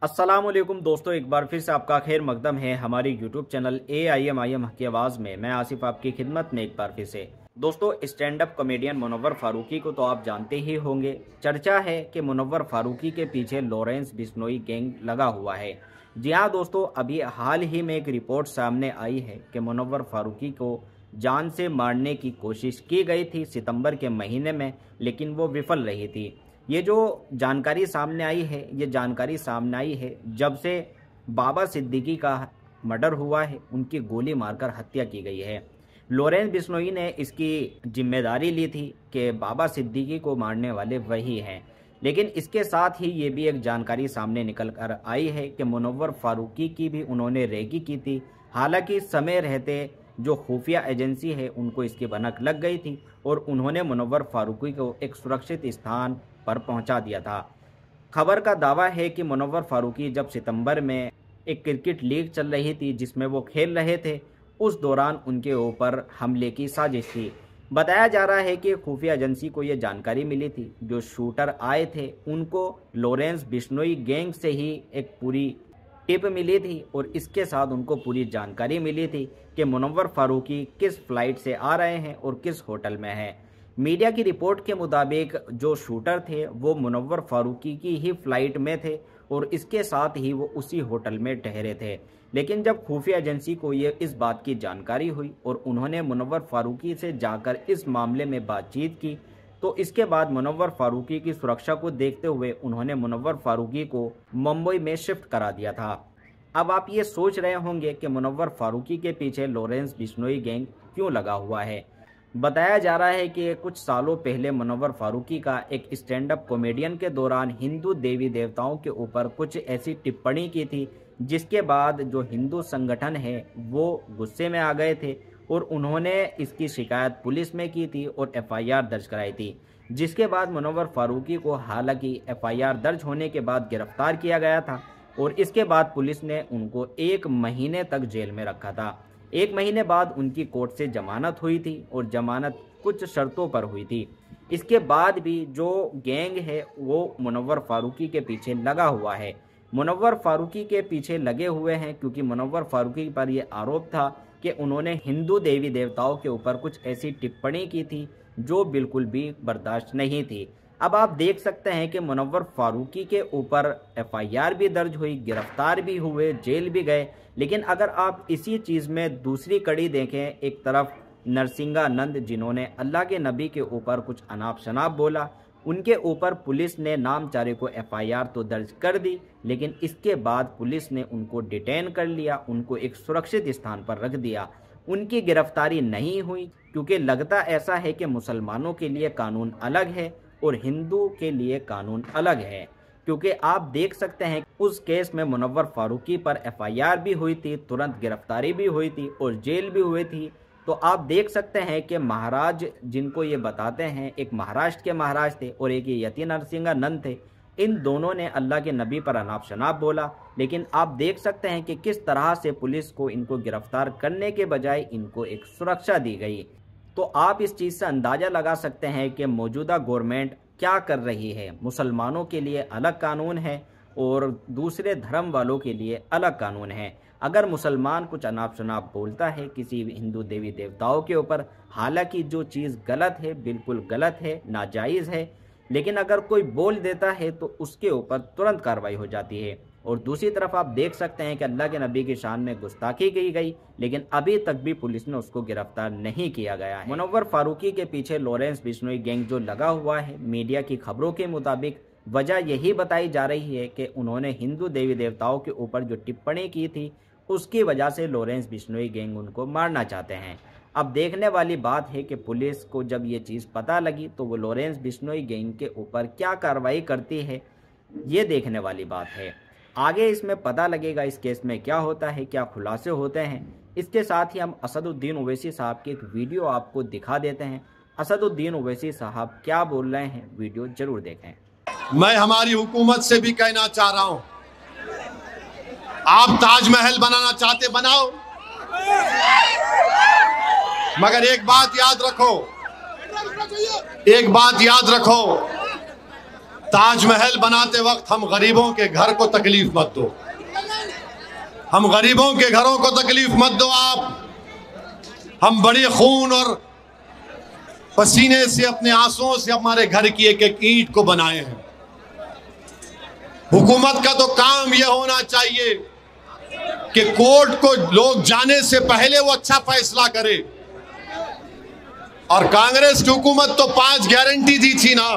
अस्सलामुअलैकुम दोस्तों, एक बार फिर से आपका खैर मकदम है हमारी यूट्यूब चैनल AIM की आवाज़ में। मैं आसिफ आपकी खिदमत में एक बार फिर से। दोस्तों, stand up comedian Munawar Faruqui को तो आप जानते ही होंगे। चर्चा है कि मुनव्वर फारूकी के पीछे लॉरेंस बिश्नोई गैंग लगा हुआ है। जी हाँ दोस्तों, अभी हाल ही में एक रिपोर्ट सामने आई है कि मुनव्वर फारूकी को जान से मारने की कोशिश की गई थी सितंबर के महीने में, लेकिन वो विफल रही थी। ये जो जानकारी सामने आई है, ये जानकारी सामने आई है जब से बाबा सिद्दीकी का मर्डर हुआ है, उनकी गोली मारकर हत्या की गई है। लॉरेंस बिश्नोई ने इसकी जिम्मेदारी ली थी कि बाबा सिद्दीकी को मारने वाले वही हैं। लेकिन इसके साथ ही ये भी एक जानकारी सामने निकल कर आई है कि मुनव्वर फारूकी की भी उन्होंने रेकी की थी। हालांकि समय रहते जो खुफिया एजेंसी है उनको इसकी भनक लग गई थी और उन्होंने मुनव्वर फारूकी को एक सुरक्षित स्थान पर पहुंचा दिया था। खबर का दावा है कि मुनव्वर फारूकी जब सितंबर में एक क्रिकेट लीग चल रही थी जिसमें वो खेल रहे थे, उस दौरान उनके ऊपर हमले की साजिश थी। बताया जा रहा है कि खुफिया एजेंसी को ये जानकारी मिली थी, जो शूटर आए थे उनको लॉरेंस बिश्नोई गैंग से ही एक पूरी टिप मिली थी और इसके साथ उनको पूरी जानकारी मिली थी कि मुनव्वर फारूकी किस फ्लाइट से आ रहे हैं और किस होटल में हैं। मीडिया की रिपोर्ट के मुताबिक जो शूटर थे वो मुनव्वर फारूकी की ही फ्लाइट में थे और इसके साथ ही वो उसी होटल में ठहरे थे। लेकिन जब खुफिया एजेंसी को ये इस बात की जानकारी हुई और उन्होंने मुनव्वर फारूकी से जाकर इस मामले में बातचीत की, तो इसके बाद मुनव्वर फारूकी की सुरक्षा को देखते हुए उन्होंने मुनव्वर फारूकी को मुंबई में शिफ्ट करा दिया था। अब आप ये सोच रहे होंगे कि मुनव्वर फारूकी के पीछे लॉरेंस बिश्नोई गैंग क्यों लगा हुआ है। बताया जा रहा है कि कुछ सालों पहले मुनव्वर फारूकी का एक स्टैंड अप कॉमेडियन के दौरान हिंदू देवी देवताओं के ऊपर कुछ ऐसी टिप्पणी की थी, जिसके बाद जो हिंदू संगठन है वो गुस्से में आ गए थे और उन्होंने इसकी शिकायत पुलिस में की थी और FIR दर्ज कराई थी। जिसके बाद मुनव्वर फारूकी को हालांकि FIR दर्ज होने के बाद गिरफ्तार किया गया था और इसके बाद पुलिस ने उनको 1 महीने तक जेल में रखा था। 1 महीने बाद उनकी कोर्ट से जमानत हुई थी और जमानत कुछ शर्तों पर हुई थी। इसके बाद भी जो गैंग है वो मुनव्वर फारूकी के पीछे लगा हुआ है। मुनव्वर फारूकी के पीछे लगे हुए हैं क्योंकि मुनव्वर फारूकी पर यह आरोप था कि उन्होंने हिंदू देवी देवताओं के ऊपर कुछ ऐसी टिप्पणी की थी जो बिल्कुल भी बर्दाश्त नहीं थी। अब आप देख सकते हैं कि मुनव्वर फारूकी के ऊपर FIR भी दर्ज हुई, गिरफ्तार भी हुए, जेल भी गए। लेकिन अगर आप इसी चीज़ में दूसरी कड़ी देखें, एक तरफ नरसिंगानंद जिन्होंने अल्लाह के नबी के ऊपर कुछ अनाप शनाप बोला, उनके ऊपर पुलिस ने नामचारे को FIR तो दर्ज कर दी, लेकिन इसके बाद पुलिस ने उनको डिटेन कर लिया, उनको एक सुरक्षित स्थान पर रख दिया। उनकी गिरफ्तारी नहीं हुई क्योंकि लगता ऐसा है कि मुसलमानों के लिए कानून अलग है और हिंदू के लिए कानून अलग है। क्योंकि आप देख सकते हैं उस केस में मुनव्वर फारूकी पर FIR भी हुई थी, तुरंत गिरफ्तारी भी हुई थी और जेल भी हुई थी। तो आप देख सकते हैं कि महाराज जिनको ये बताते हैं, एक महाराष्ट्र के महाराज थे और एक ये यति नरसिंहानंद थे। इन दोनों ने अल्लाह के नबी पर अनाप शनाप बोला, लेकिन आप देख सकते हैं कि किस तरह से पुलिस को इनको गिरफ्तार करने के बजाय इनको एक सुरक्षा दी गई। तो आप इस चीज़ से अंदाज़ा लगा सकते हैं कि मौजूदा गवर्नमेंट क्या कर रही है। मुसलमानों के लिए अलग कानून है और दूसरे धर्म वालों के लिए अलग कानून है। अगर मुसलमान कुछ अनाप शनाप बोलता है किसी हिंदू देवी देवताओं के ऊपर, हालांकि जो चीज़ गलत है, बिल्कुल गलत है, नाजायज़ है, लेकिन अगर कोई बोल देता है तो उसके ऊपर तुरंत कार्रवाई हो जाती है। और दूसरी तरफ आप देख सकते हैं कि अल्लाह के नबी की शान में गुस्ताखी की गई, लेकिन अभी तक भी पुलिस ने उसको गिरफ्तार नहीं किया गया है। मुनव्वर फारूकी के पीछे लॉरेंस बिश्नोई गैंग जो लगा हुआ है, मीडिया की खबरों के मुताबिक वजह यही बताई जा रही है कि उन्होंने हिंदू देवी देवताओं के ऊपर जो टिप्पणी की थी उसकी वजह से लॉरेंस बिश्नोई गैंग उनको मारना चाहते हैं। अब देखने वाली बात है कि पुलिस को जब ये चीज़ पता लगी तो वो लॉरेंस बिश्नोई गैंग के ऊपर क्या कार्रवाई करती है, ये देखने वाली बात है। आगे इसमें पता लगेगा इस केस में क्या होता है, क्या खुलासे होते हैं। इसके साथ ही हम असदुद्दीन ओवैसी साहब की एक वीडियो आपको दिखा देते हैं। असदुद्दीन ओवैसी साहब क्या बोल रहे हैं, वीडियो जरूर देखें। मैं हमारी हुकूमत से भी कहना चाह रहा हूं, आप ताजमहल बनाना चाहते बनाओ, मगर एक बात याद रखो, एक बात याद रखो, ताजमहल बनाते वक्त हम गरीबों के घर को तकलीफ मत दो, हम गरीबों के घरों को तकलीफ मत दो आप। हम बड़े खून और पसीने से, अपने आंसुओं से हमारे घर की एक एक ईंट को बनाए हैं। हुकूमत का तो काम यह होना चाहिए कि कोर्ट को लोग जाने से पहले वो अच्छा फैसला करे। और कांग्रेस की हुकूमत तो 5 गारंटी दी थी ना,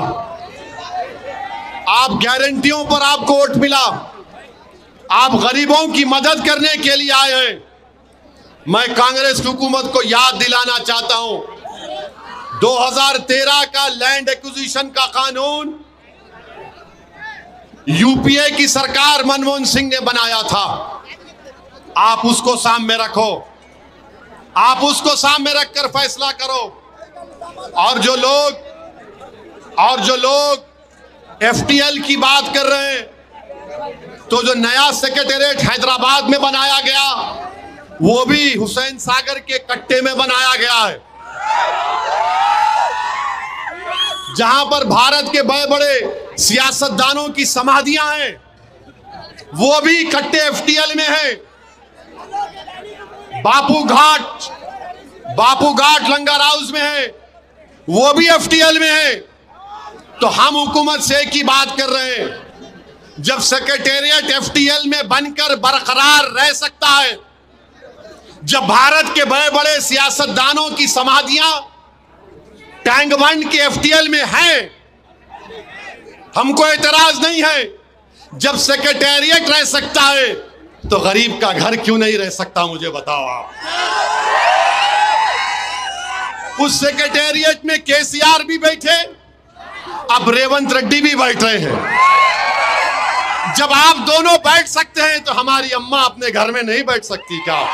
आप गारंटियों पर आपको वोट मिला, आप गरीबों की मदद करने के लिए आए हैं। मैं कांग्रेस की हुकूमत को याद दिलाना चाहता हूं, 2013 का लैंड एक्विजिशन का कानून यूपीए की सरकार मनमोहन सिंह ने बनाया था। आप उसको सामने रखो, आप उसको सामने रखकर फैसला करो। और जो लोग एफटीएल की बात कर रहे हैं, तो जो नया सेक्रेटेरिएट हैदराबाद में बनाया गया वो भी हुसैन सागर के कट्टे में बनाया गया है, जहां पर भारत के बड़े बड़े सियासतदानों की समाधियां हैं, वो भी कट्टे एफटीएल में है। बापू घाट लंगर हाउस में है, वो भी एफटीएल में है। तो हम हुकूमत से एक ही बात कर रहे हैं, जब सेक्रेटेरिएट एफटीएल में बनकर बरकरार रह सकता है, जब भारत के बड़े बड़े सियासतदानों की समाधियां टैंक बंड के एफटीएल में हैं, हमको एतराज नहीं है। जब सेक्रेटेरिएट रह सकता है तो गरीब का घर क्यों नहीं रह सकता, मुझे बताओ आप। उस सेक्रेटेरिएट में केसीआर भी बैठे, अब रेवंत रेड्डी भी बैठ रहे हैं। जब आप दोनों बैठ सकते हैं तो हमारी अम्मा अपने घर में नहीं बैठ सकती क्या?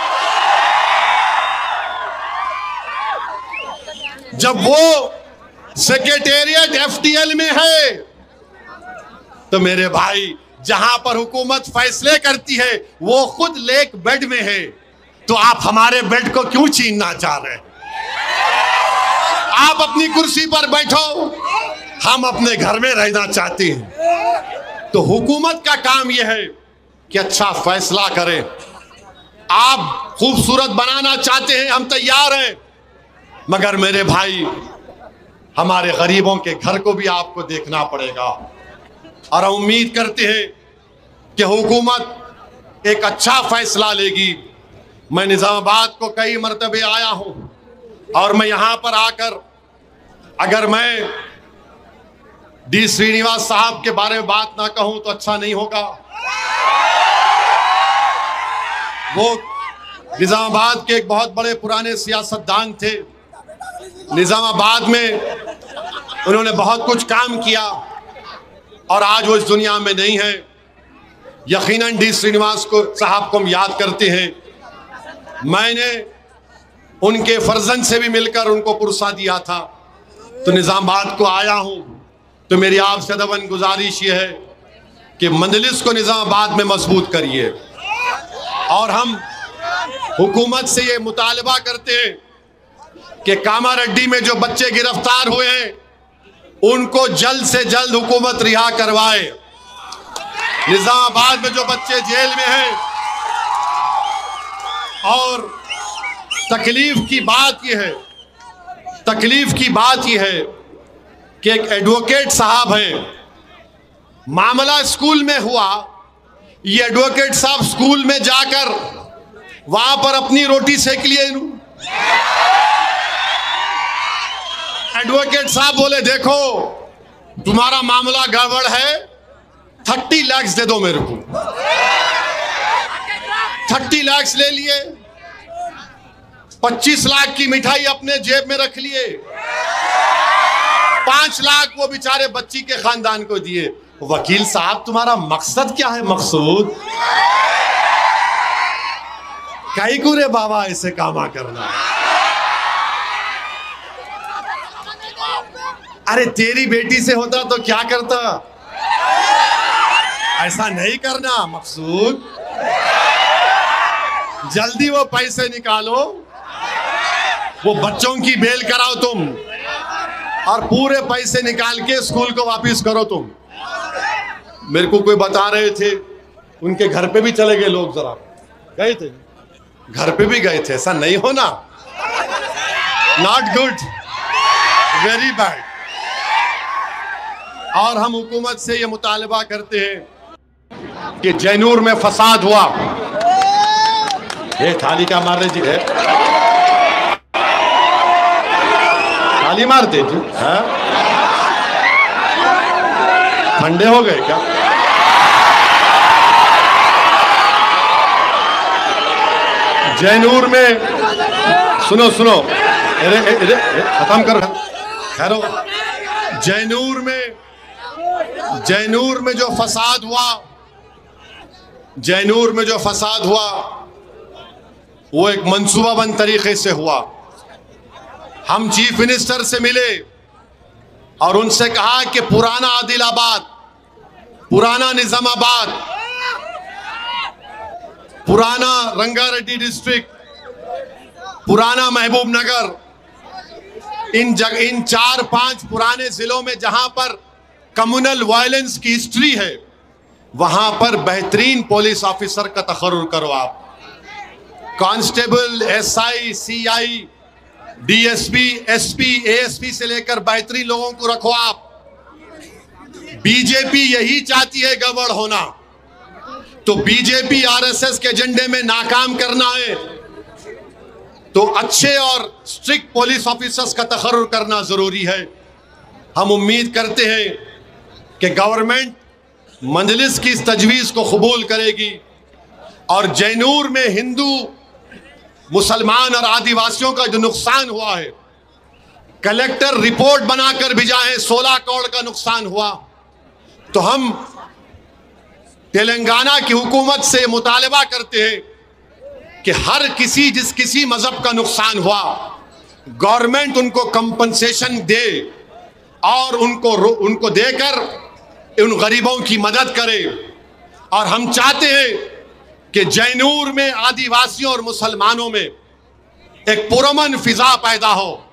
जब वो सेक्रेटेरिएट एफटीएल में है तो मेरे भाई, जहां पर हुकूमत फैसले करती है वो खुद लेक बेड में है, तो आप हमारे बेड को क्यों छीनना चाह रहे हैं? आप अपनी कुर्सी पर बैठो, हम अपने घर में रहना चाहते हैं। तो हुकूमत का काम यह है कि अच्छा फैसला करें। आप खूबसूरत बनाना चाहते हैं, हम तैयार हैं, मगर मेरे भाई, हमारे गरीबों के घर को भी आपको देखना पड़ेगा। और हम उम्मीद करते हैं कि हुकूमत एक अच्छा फैसला लेगी। मैं निजामाबाद को कई मरतबे आया हूं और मैं यहां पर आकर, अगर मैं डी श्रीनिवास साहब के बारे में बात ना कहूं तो अच्छा नहीं होगा। वो निजामाबाद के एक बहुत बड़े पुराने सियासतदान थे। निजामाबाद में उन्होंने बहुत कुछ काम किया और आज वो इस दुनिया में नहीं है। यकीनन डी श्रीनिवास को साहब को हम याद करते हैं। मैंने उनके फर्जंद से भी मिलकर उनको पुरसा दिया था, तो निजामाबाद को आया हूं। तो मेरी आपसे अदबन गुजारिश ये है कि मंजलिस को निजामाबाद में मजबूत करिए। और हम हुकूमत से ये मुतालबा करते हैं कि कामारेड्डी में जो बच्चे गिरफ्तार हुए हैं उनको जल्द से जल्द हुकूमत रिहा करवाए। निजामाबाद में जो बच्चे जेल में हैं, और तकलीफ की बात यह है कि एक एडवोकेट साहब हैं, मामला स्कूल में हुआ। ये एडवोकेट साहब स्कूल में जाकर वहां पर अपनी रोटी सेक लिए। एडवोकेट साहब बोले, देखो तुम्हारा मामला गड़बड़ है, 30 लाख दे दो मेरे को। 30 लाख ले लिए, 25 लाख की मिठाई अपने जेब में रख लिए, 5 लाख वो बेचारे बच्ची के खानदान को दिए। वकील साहब, तुम्हारा मकसद क्या है? मकसूद कई कुरे बाबा ऐसे कामा करना। अरे तेरी बेटी से होता तो क्या करता? ऐसा नहीं करना मकसूद। जल्दी वो पैसे निकालो, वो बच्चों की बेल कराओ तुम, और पूरे पैसे निकाल के स्कूल को वापस करो तुम। मेरे को कोई बता रहे थे उनके घर पे भी चले गए लोग, जरा गए थे, घर पे भी गए थे। ऐसा नहीं होना, नॉट गुड, वेरी बैड। और हम हुकूमत से ये मुतालबा करते हैं कि जैनूर में फसाद हुआ। ये थाली का मार रहे जी है, थाली मारते जी, ठंडे हो गए क्या? जैनूर में सुनो सुनो, खत्म कर, खैरो, जैनूर में जो फसाद हुआ, जैनूर में जो फसाद हुआ वो एक मंसूबाबंद तरीके से हुआ। हम चीफ मिनिस्टर से मिले और उनसे कहा कि पुराना आदिलाबाद, पुराना निजामाबाद, पुराना रंगारेड्डी डिस्ट्रिक्ट, पुराना महबूब नगर, इन 4-5 पुराने जिलों में जहां पर कम्युनल वायलेंस की हिस्ट्री है, वहां पर बेहतरीन पुलिस ऑफिसर का तखर्रुर करो आप। Constable, SI, CI, DSP, SP, ASP से लेकर बेहतरीन लोगों को रखो आप। बीजेपी यही चाहती है गड़बड़ होना, तो बीजेपी आरएसएस के एजेंडे में नाकाम करना है तो अच्छे और स्ट्रिक्ट पुलिस ऑफिसर्स का तखर्रुर करना जरूरी है। हम उम्मीद करते हैं कि गवर्नमेंट मजलिस की इस तजवीज़ को कबूल करेगी और जैनूर में हिंदू, मुसलमान और आदिवासियों का जो नुकसान हुआ है, कलेक्टर रिपोर्ट बनाकर भिजा है, 16 करोड़ का नुकसान हुआ। तो हम तेलंगाना की हुकूमत से मुतालबा करते हैं कि हर किसी, जिस किसी मजहब का नुकसान हुआ, गवर्नमेंट उनको कंपनसेशन दे और उनको देकर उन गरीबों की मदद करे। और हम चाहते हैं कि जैनूर में आदिवासियों और मुसलमानों में एक पुरअमन फिजा पैदा हो।